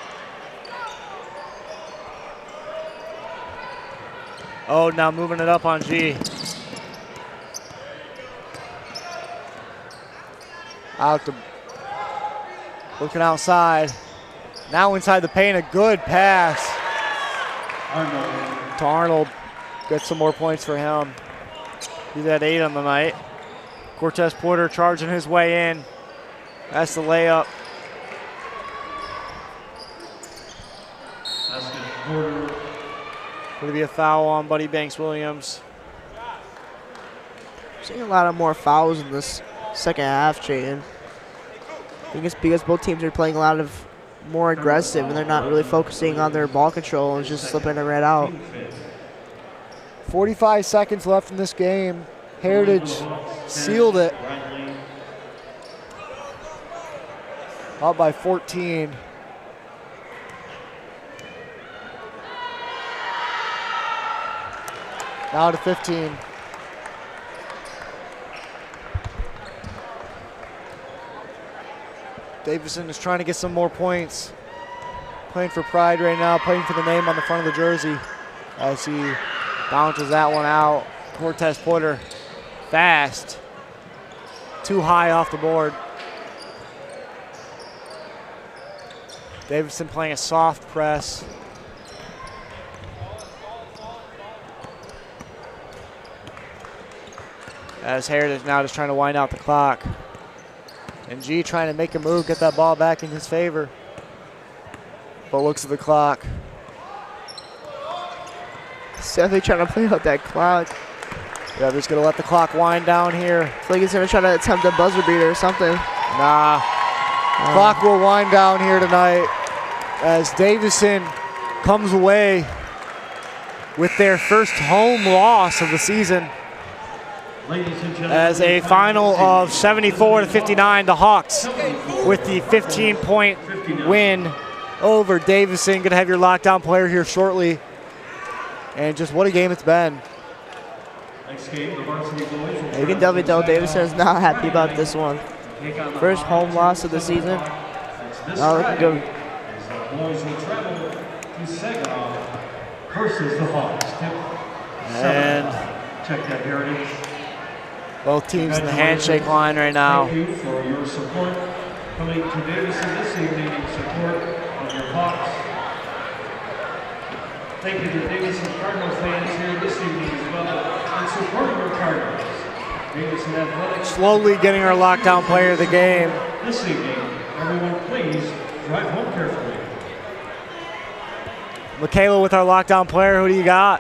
Oh, now moving it up on G. Looking outside. Now inside the paint, a good pass to Arnold. Get some more points for him. He's at 8 on the night. Cortez Porter charging his way in. That's the layup. Going to be a foul on Buddy Banks-Williams. Seeing a lot of more fouls in this second half, Jayden. I think it's because both teams are playing a lot of more aggressive and they're not really focusing on their ball control and just slipping it right out. 45 seconds left in this game. Heritage sealed it. Up by 14. Now to 15. Davison is trying to get some more points. Playing for pride right now, playing for the name on the front of the jersey as he bounces that one out. Cortez Porter fast. Too high off the board. Davison playing a soft press. As Heritage now just trying to wind out the clock. And G trying to make a move, get that ball back in his favor. But looks at the clock. Definitely trying to play out that clock. Yeah, they're just going to let the clock wind down here. I feel like he's going to try to attempt a buzzer beater or something. Nah. Clock will wind down here tonight as Davison comes away with their first home loss of the season. As a final of 74-59, the Hawks with the 15-point win over Davison. Going to have your lockdown player here shortly. And just what a game it's been. You can definitely tell Davison is not happy about this one. First home loss of the season. Not looking good. Boys will travel to Saginaw versus the Hawks. And check that Heritage. Both teams in the handshake line right now. Thank you for your support. Coming to Davison this evening in support of your Hawks. Thank you to Davison Cardinals fans here this evening as well in support of your Cardinals. Davison Athletics. Slowly getting our lockdown player of the game. This evening, everyone please drive home carefully. Michaela with our lockdown player. Who do you got?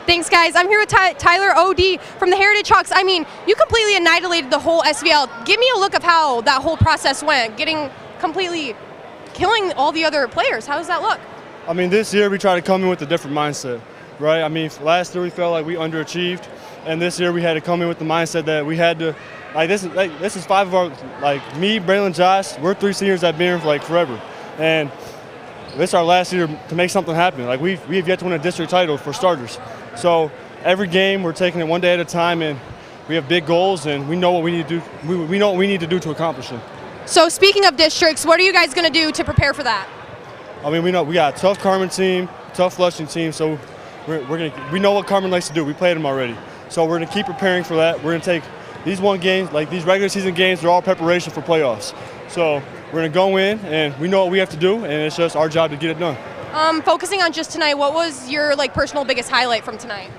Thanks, guys. I'm here with Tyler O.D. from the Heritage Hawks. I mean, you completely annihilated the whole SVL. Give me a look of how that whole process went, completely killing all the other players. How does that look? I mean, this year we try to come in with a different mindset, right? I mean, last year we felt like we underachieved, and this year we had to come in with the mindset that we had to, this is 5 of our, me, Braylon, Josh, we're 3 seniors that have been here for forever. And this is our last year to make something happen. We have yet to win a district title for starters. So every game we're taking it one day at a time, and we have big goals, and we know what we need to do. We know what we need to do to accomplish them. So speaking of districts, what are you guys going to do to prepare for that? I mean, we know we got a tough Carmen team, tough Flushing team, so we know what Carmen likes to do. We played them already. So we're going to keep preparing for that. We're going to take these games, these regular season games, they're all preparation for playoffs. So we're going to go in, and we know what we have to do, and it's just our job to get it done. Focusing on just tonight, what was your personal biggest highlight from tonight?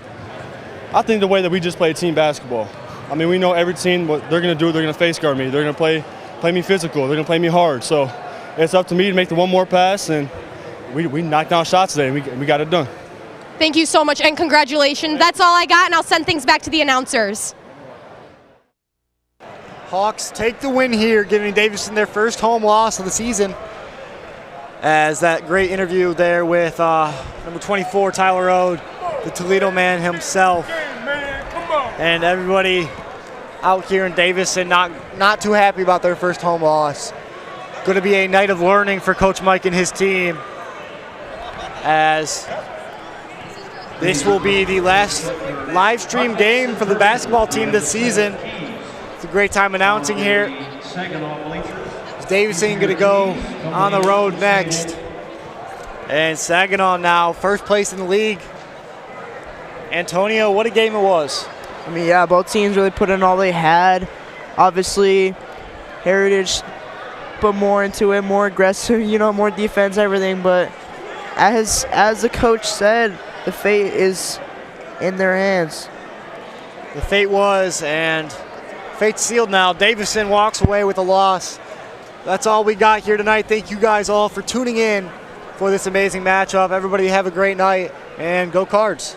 I think the way that we just played team basketball. I mean, we know every team, what they're going to do, they're going to face guard me. They're going to play me physical. They're going to play me hard. So it's up to me to make the one more pass, and we knocked down shots today, and we got it done. Thank you so much, and congratulations. That's all I got, and I'll send things back to the announcers. Hawks take the win here, giving Davison their first home loss of the season. As that great interview there with number 24, Tyler Ode, the Toledo man himself. And everybody out here in Davison not too happy about their first home loss. Going to be a night of learning for Coach Mike and his team, as this will be the last live stream game for the basketball team this season. It's a great time announcing here. Davison going to go on the road next And Saginaw now first place in the league. Antonio, what a game it was. I mean, yeah, both teams really put in all they had. Obviously, Heritage put more into it, more aggressive, more defense, everything. But as the coach said, the fate is in their hands. The fate was, and fate's sealed now. Davison walks away with a loss. That's all we got here tonight. Thank you guys all for tuning in for this amazing matchup. Everybody have a great night, and go Cards.